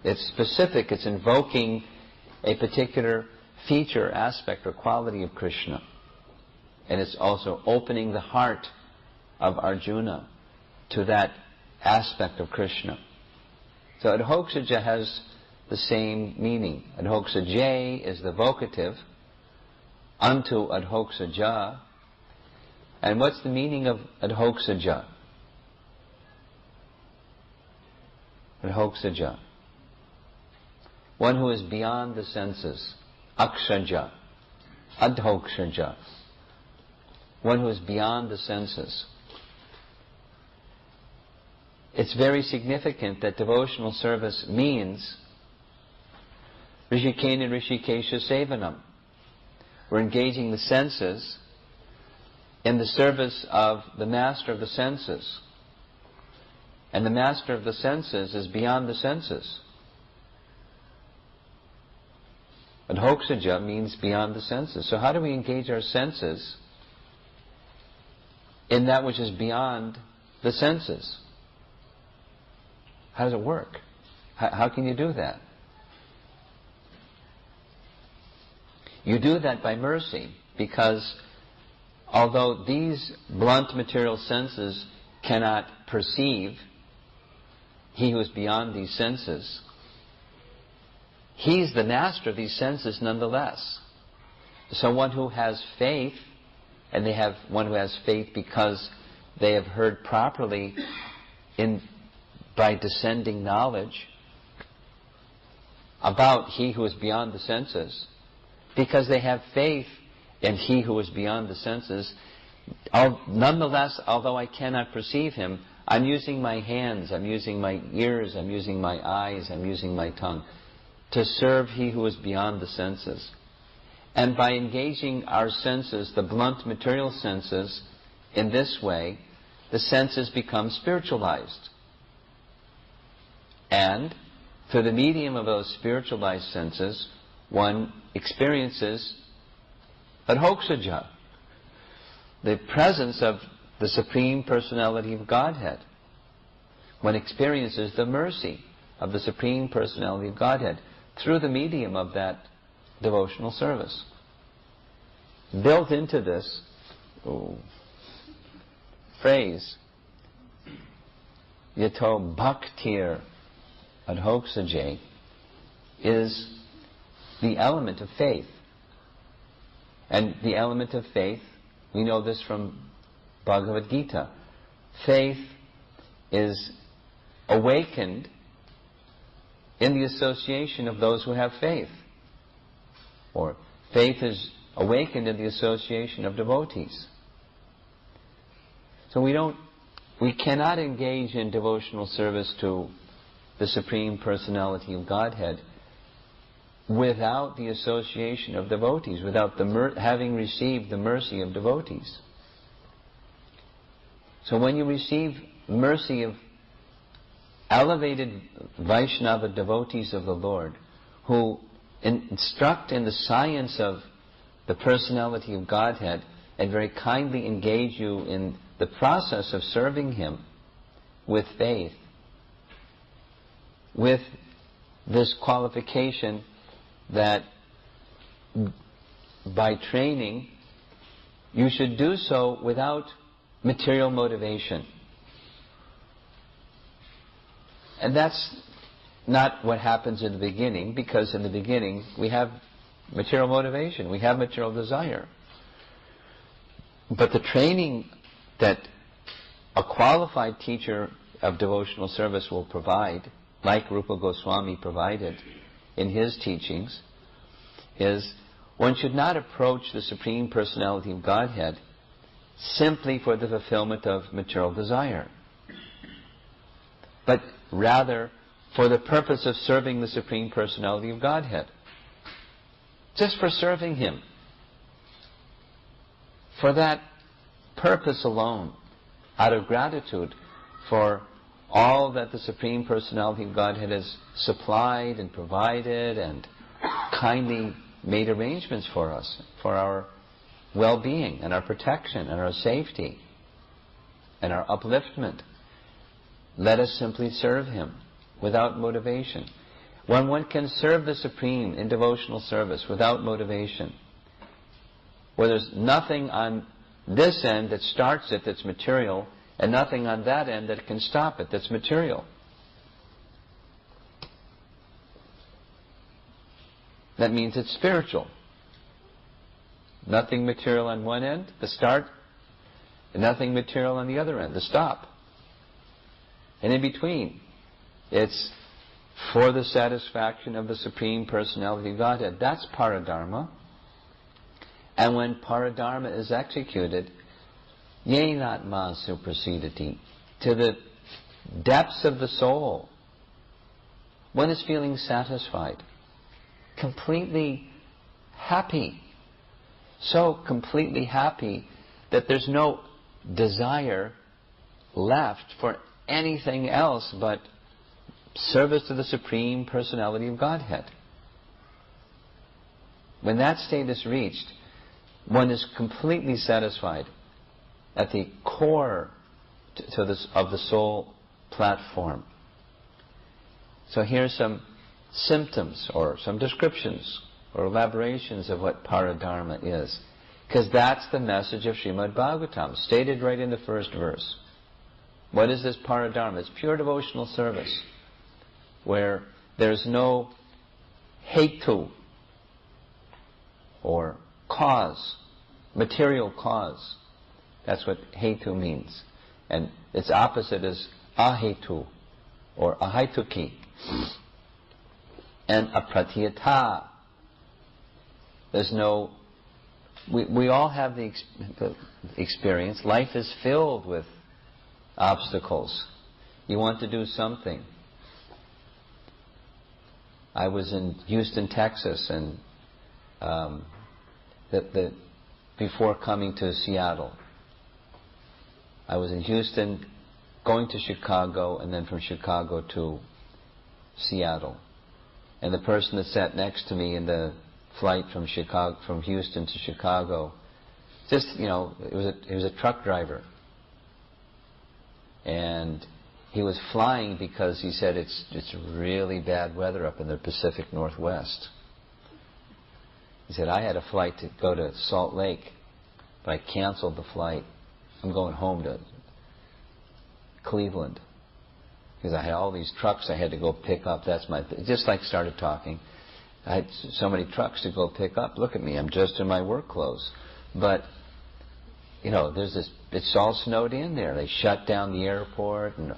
It's specific. It's invoking a particular feature, aspect, or quality of Krishna. And it's also opening the heart of Arjuna to that aspect of Krishna. So adhoksaja has the same meaning. Adhoksaje is the vocative unto adhoksaja. And what's the meaning of adhoksaja? Adhoksaja. One who is beyond the senses. Akshaja. Adhoksaja. One who is beyond the senses. It's very significant that devotional service means Rishikena Rishikesha Sevanam. We're engaging the senses in the service of the master of the senses. And the master of the senses is beyond the senses. Adhoksaja means beyond the senses. So how do we engage our senses in that which is beyond the senses? How does it work? How can you do that? You do that by mercy, because although these blunt material senses cannot perceive he who is beyond these senses, he's the master of these senses nonetheless. So one who has faith, and one who has faith because they have heard properly by descending knowledge about he who is beyond the senses, because they have faith in he who is beyond the senses, nonetheless, although I cannot perceive him, I'm using my hands, I'm using my ears, I'm using my eyes, I'm using my tongue to serve he who is beyond the senses. And by engaging our senses, the blunt material senses, in this way, the senses become spiritualized. And through the medium of those spiritualized senses, one experiences adhoksaja, the presence of the Supreme Personality of Godhead. One experiences the mercy of the Supreme Personality of Godhead through the medium of that devotional service. Built into this phrase, yato bhaktir adhoksaje, is the element of faith. And the element of faith, we know this from Bhagavad Gita. Faith is awakened in the association of those who have faith. Or faith is awakened in the association of devotees. So we cannot engage in devotional service to the Supreme Personality of Godhead without the association of devotees, without having received the mercy of devotees. So when you receive mercy of elevated Vaishnava devotees of the Lord, who instruct in the science of the personality of Godhead and very kindly engage you in the process of serving Him with faith, with this qualification that by training you should do so without material motivation. And that's not what happens in the beginning, because in the beginning we have material motivation, we have material desire. But the training that a qualified teacher of devotional service will provide, like Rupa Goswami provided in his teachings, is one should not approach the Supreme Personality of Godhead simply for the fulfillment of material desire, but rather for the purpose of serving the Supreme Personality of Godhead. Just for serving Him. For that purpose alone, out of gratitude for all that the Supreme Personality of Godhead has supplied and provided and kindly made arrangements for us, for our well-being and our protection and our safety and our upliftment. Let us simply serve Him without motivation. When one can serve the Supreme in devotional service without motivation, where there's nothing on this end that starts it that's material, and nothing on that end that can stop it that's material. That means it's spiritual. Nothing material on one end, the start, and nothing material on the other end, the stop. And in between, it's for the satisfaction of the Supreme Personality of Godhead. That's paradharma. And when paradharma is executed, yenatma suprasidati, to the depths of the soul, one is feeling satisfied, completely happy. So completely happy that there's no desire left for anything else but service to the Supreme Personality of Godhead. When that state is reached, one is completely satisfied at the core of the soul platform. So here's some symptoms or some descriptions or elaborations of what paradharma is. Because that's the message of Srimad Bhagavatam, stated right in the first verse. What is this paradharma? It's pure devotional service, where there's no hetu, or cause, material cause. That's what hetu means. And its opposite is ahetu, or ahaituki. And apratiyata. There's no... We all have the experience. Life is filled with obstacles. You want to do something. I was in Houston, Texas, and before coming to Seattle. I was in Houston, going to Chicago, and then from Chicago to Seattle. And the person that sat next to me in the flight from Houston to Chicago, just, he was a truck driver. And he was flying because he said it's really bad weather up in the Pacific Northwest. He said, I had a flight to go to Salt Lake, but I canceled the flight. I'm going home to Cleveland because I had all these trucks I had to go pick up. Just started talking. I had so many trucks to go pick up. Look at me, I'm just in my work clothes. But, it's all snowed in there. They shut down the airport, and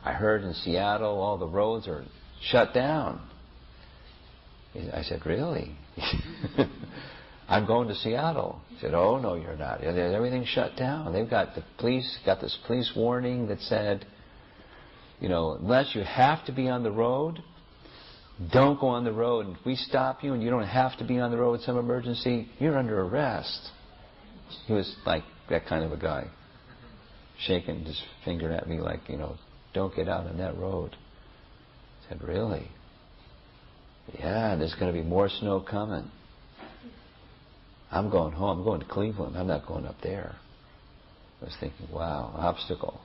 I heard in Seattle all the roads are shut down. I said, really? I'm going to Seattle. He said, oh, no, you're not. Everything's shut down. They've got the police, got this police warning that said, unless you have to be on the road, don't go on the road. And if we stop you and you don't have to be on the road with some emergency, you're under arrest. He was like that kind of a guy, shaking his finger at me like, don't get out on that road. I said, really? Yeah, there's going to be more snow coming. I'm going home. I'm going to Cleveland. I'm not going up there. I was thinking, wow, obstacle.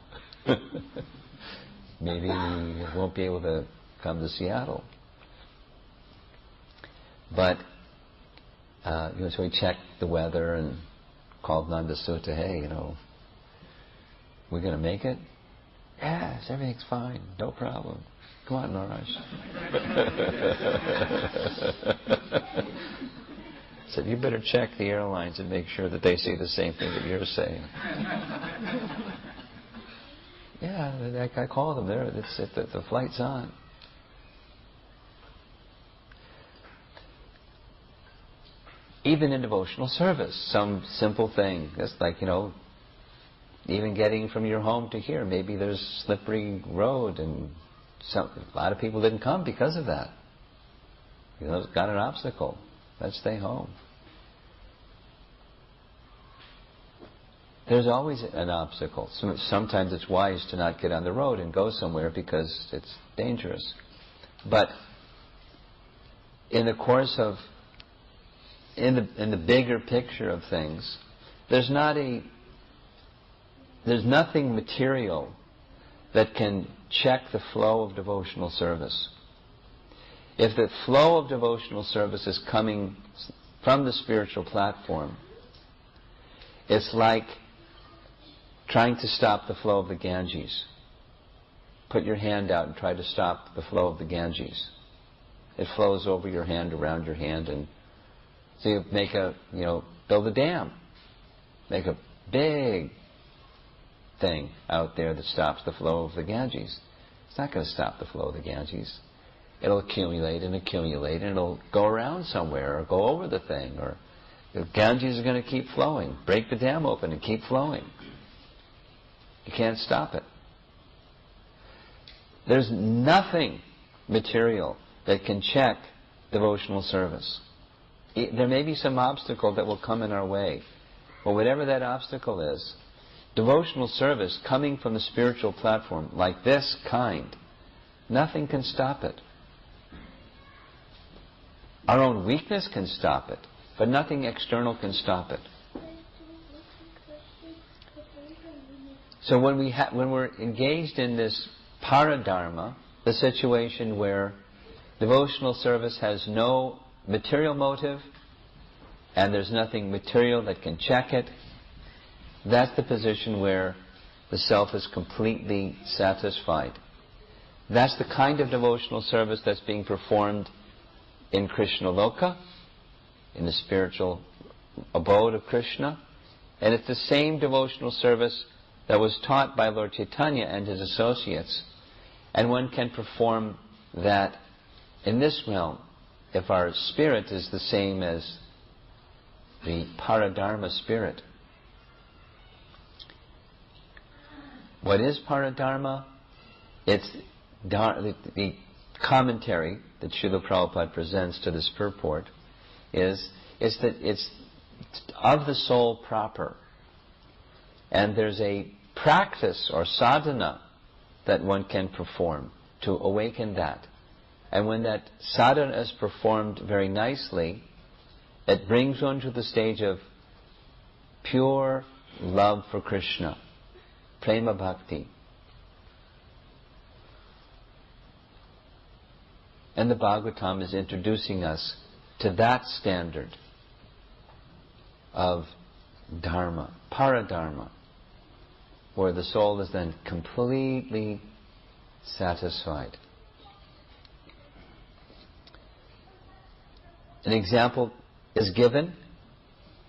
Maybe we won't be able to come to Seattle. But, so we checked the weather and called Nanda Sutta, hey, we're going to make it? Yes, everything's fine. No problem. Come on, Maharaj. Said, you better check the airlines and make sure that they say the same thing that you're saying. Yeah, I called them there. The flight's on. Even in devotional service, some simple thing. It's like, even getting from your home to here. Maybe there's a slippery road and a lot of people didn't come because of that. It's got an obstacle. Let's stay home. There's always an obstacle. Sometimes it's wise to not get on the road and go somewhere because it's dangerous. But in the course of, in the bigger picture of things, there's nothing material that can check the flow of devotional service. If the flow of devotional service is coming from the spiritual platform, it's like trying to stop the flow of the Ganges. Put your hand out and try to stop the flow of the Ganges. It flows over your hand, around your hand, and so you make build a dam. Make a big thing out there that stops the flow of the Ganges. It's not going to stop the flow of the Ganges. It'll accumulate and accumulate, and it'll go around somewhere or go over the thing, or the Ganges are going to keep flowing. Break the dam open and keep flowing. You can't stop it. There's nothing material that can check devotional service. There may be some obstacle that will come in our way, but whatever that obstacle is, devotional service coming from the spiritual platform, like this kind, nothing can stop it. Our own weakness can stop it, but nothing external can stop it. So when we're engaged in this paradharma, the situation where devotional service has no material motive and there's nothing material that can check it, that's the position where the self is completely satisfied. That's the kind of devotional service that's being performed in Krishna Loka, in the spiritual abode of Krishna, and it's the same devotional service that was taught by Lord Chaitanya and his associates. And one can perform that in this realm if our spirit is the same as the paradharma spirit. What is paradharma? It's the commentary that Srila Prabhupada presents to this purport is that it's of the soul proper. And there's a practice or sadhana that one can perform to awaken that. And when that sadhana is performed very nicely, it brings one to the stage of pure love for Krishna, prema bhakti. And the Bhagavatam is introducing us to that standard of dharma, paradharma, where the soul is then completely satisfied. An example is given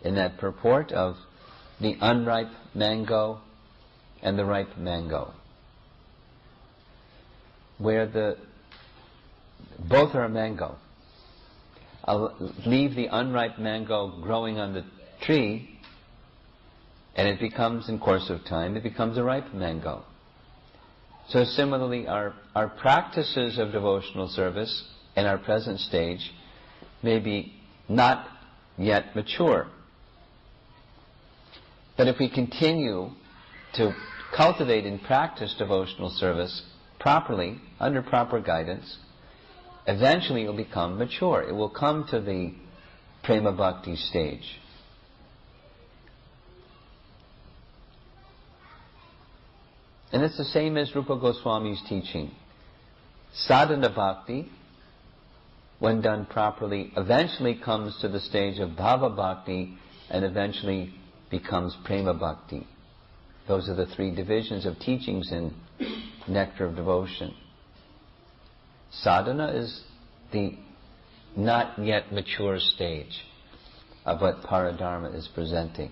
in that purport of the unripe mango and the ripe mango, where both are a mango. leave the unripe mango growing on the tree, and it becomes, in course of time, it becomes a ripe mango. So similarly, our practices of devotional service in our present stage may be not yet mature. But if we continue to cultivate and practice devotional service properly, under proper guidance, eventually it will become mature. It will come to the prema bhakti stage. And it's the same as Rupa Goswami's teaching. Sadhana bhakti, when done properly, eventually comes to the stage of bhava bhakti and eventually becomes prema bhakti. Those are the three divisions of teachings in Nectar of Devotion. Sadhana is the not yet mature stage of what Paradharma is presenting.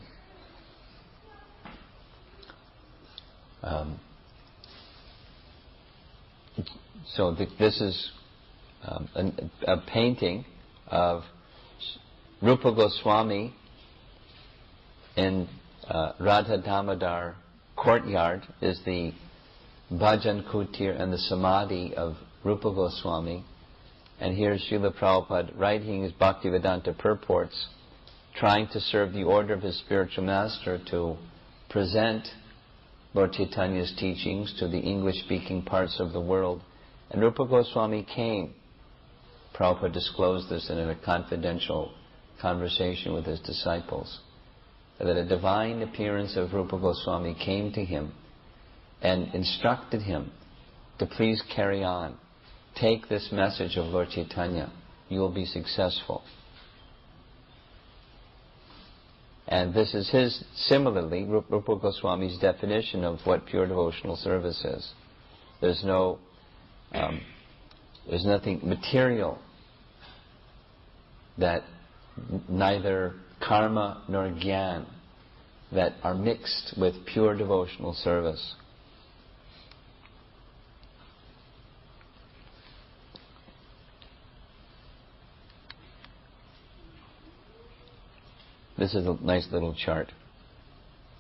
This is a painting of Rupa Goswami in Radha Damodar courtyard. Is the Bhajan Kutir and the Samadhi of Rupa Goswami. And here's Srila Prabhupada writing his Bhaktivedanta purports, trying to serve the order of his spiritual master to present Lord Chaitanya's teachings to the English-speaking parts of the world. And Rupa Goswami came. Prabhupada disclosed this in a confidential conversation with his disciples, that a divine appearance of Rupa Goswami came to him and instructed him to please carry on. Take this message of Lord Chaitanya. You will be successful. And this is similarly, Rupa Goswami's definition of what pure devotional service is. There's nothing material, that neither karma nor gyan, that are mixed with pure devotional service. This is a nice little chart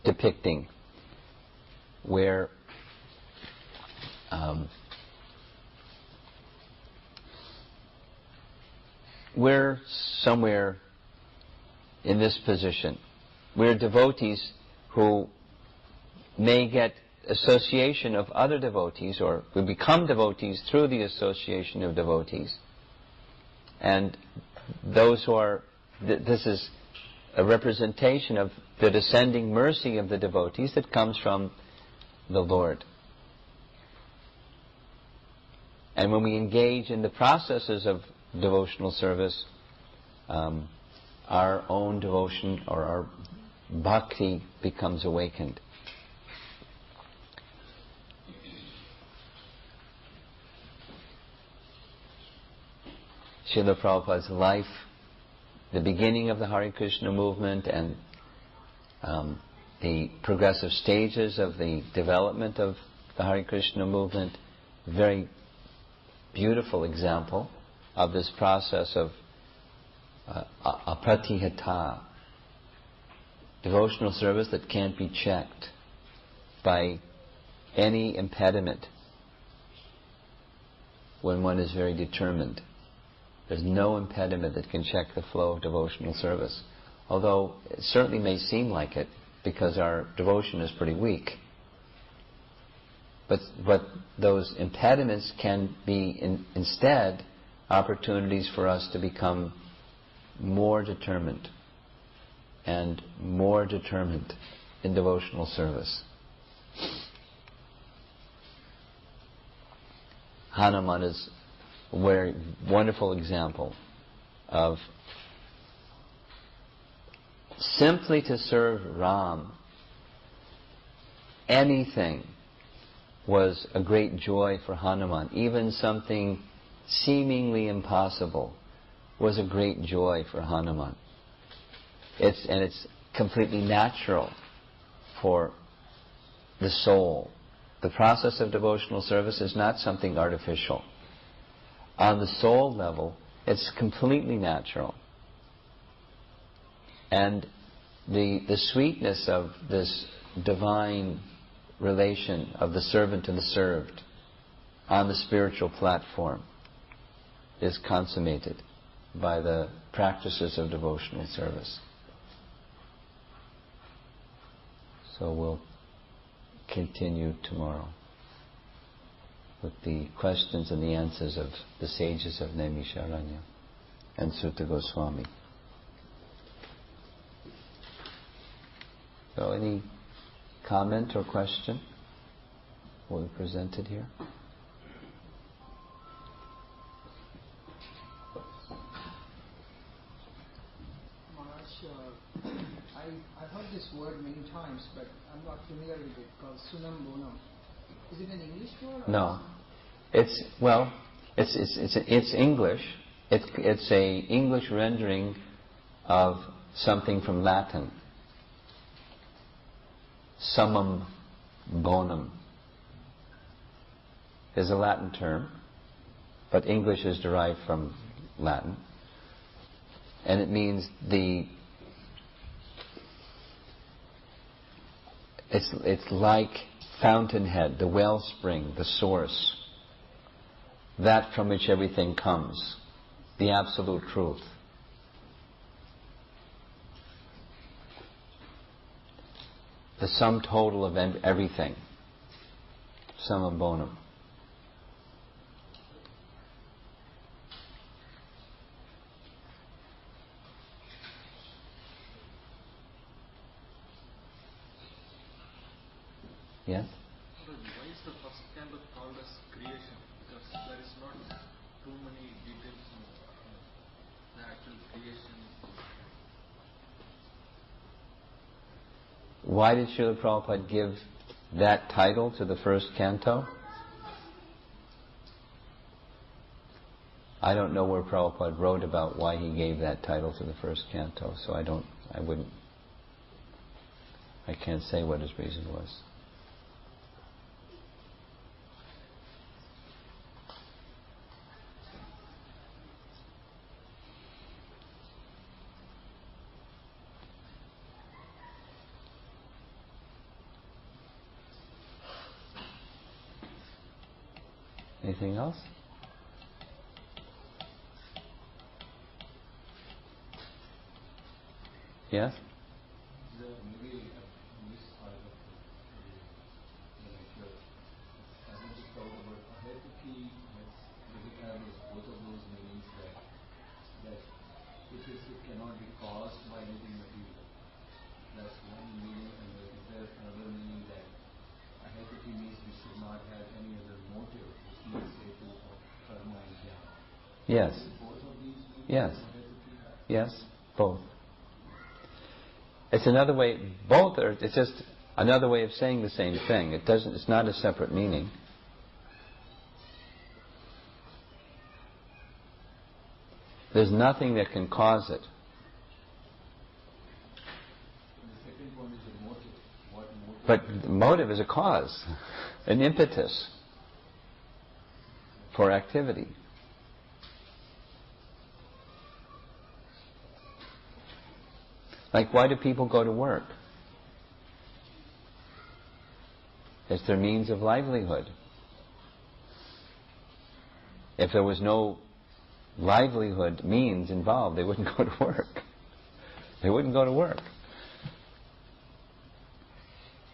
depicting where we're somewhere in this position. We're devotees who may get association of other devotees, or we become devotees through the association of devotees. And those who are, this is a representation of the descending mercy of the devotees that comes from the Lord. And when we engage in the processes of devotional service, our own devotion or our bhakti becomes awakened. Srila Prabhupada's life, the beginning of the Hare Krishna movement, and the progressive stages of the development of the Hare Krishna movement, very beautiful example of this process of apratihata, devotional service that can't be checked by any impediment when one is very determined. There's no impediment that can check the flow of devotional service, although it certainly may seem like it because our devotion is pretty weak. But those impediments can be instead opportunities for us to become more determined and more determined in devotional service. Hanuman is a very wonderful example of simply to serve Ram. Anything was a great joy for Hanuman. Even something seemingly impossible was a great joy for Hanuman. It's completely natural for the soul. The process of devotional service is not something artificial. On the soul level, It's completely natural. And the sweetness of this divine relation of the servant and the served on the spiritual platform is consummated by the practices of devotional service. So we'll continue tomorrow with the questions and the answers of the sages of Naimisharanya and Sutta Goswami. So any comment or question what we presented here? Maharaj, I've heard this word many times, but I'm not familiar with it, called Sunam Bonam. Is it an English word? No. It's English. It's a English rendering of something from Latin. Summum bonum is a Latin term, but English is derived from Latin, and it means it's like fountainhead, the wellspring, the source, that from which everything comes, the absolute truth. The sum total of everything. Summum bonum. Yes? Why is the first canto called as creation? Because there is not too many details on the actual creation. Why did Srila Prabhupada give that title to the first canto? I don't know where Prabhupada wrote about why he gave that title to the first canto, so I can't say what his reason was. Anything else? Yes? Maybe this part of the lecture, I want to talk about ahepiki. Does it have both of those meanings that it cannot be caused by anything material? That's one meaning, and is there another meaning that ahepiki means we should not have any other motive, which means hetu of karma and jnana? Yes. Both of these meanings? Yes. Ahepiki? Yes, both. It's another way, both are, it's just another way of saying the same thing. It's not a separate meaning. There's nothing that can cause it. The second one is the motive. What motive? But the motive is a cause, an impetus for activity. Like, why do people go to work? It's their means of livelihood. If there was no livelihood means involved, they wouldn't go to work. They wouldn't go to work.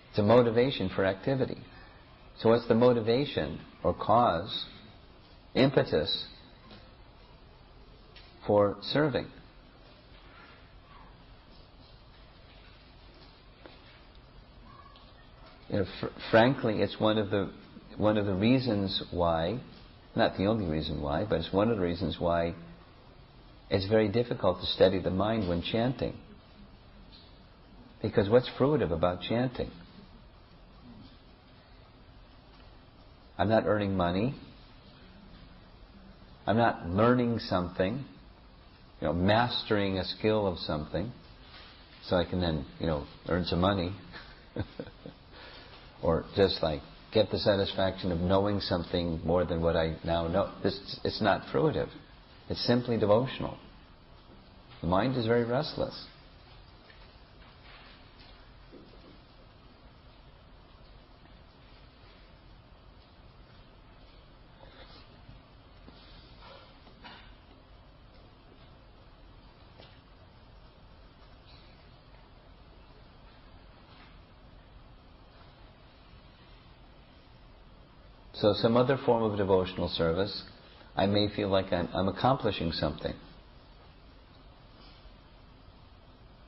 It's a motivation for activity. So what's the motivation or cause, impetus for serving? Frankly, it's one of the reasons why, not the only reason why, but it's one of the reasons why it's very difficult to steady the mind when chanting. Because what's fruitive about chanting? I'm not earning money. I'm not learning something, mastering a skill of something, so I can then, earn some money. Or just like get the satisfaction of knowing something more than what I now know. It's not fruitive. It's simply devotional. The mind is very restless. So some other form of devotional service, I may feel like I'm accomplishing something.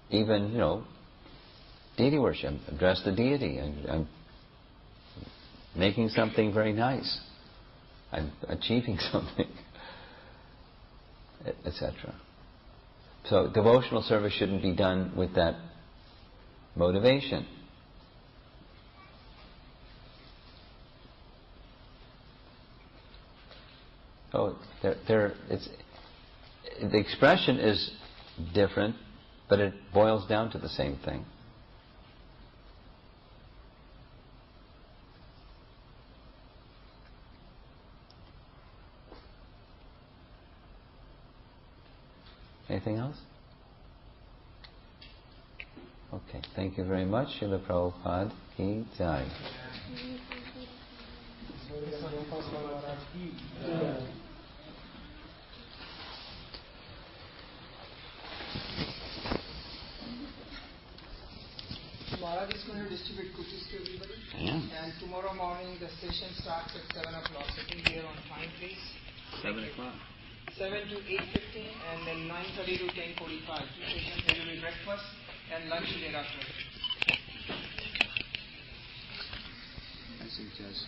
Even, deity worship, address the deity, and I'm making something very nice. I'm achieving something, etc. So devotional service shouldn't be done with that motivation. Oh, the expression is different, but it boils down to the same thing. Anything else? Okay, thank you very much. Srila Prabhupada ki jai. Maharaj is going to distribute cookies to everybody. Yeah. And tomorrow morning the session starts at 7 o'clock. So be here on time, please. 7 o'clock. 7 to 8:15 and then 9:30 to 10:45. 2 sessions. There will be breakfast and lunch thereafter. I suggest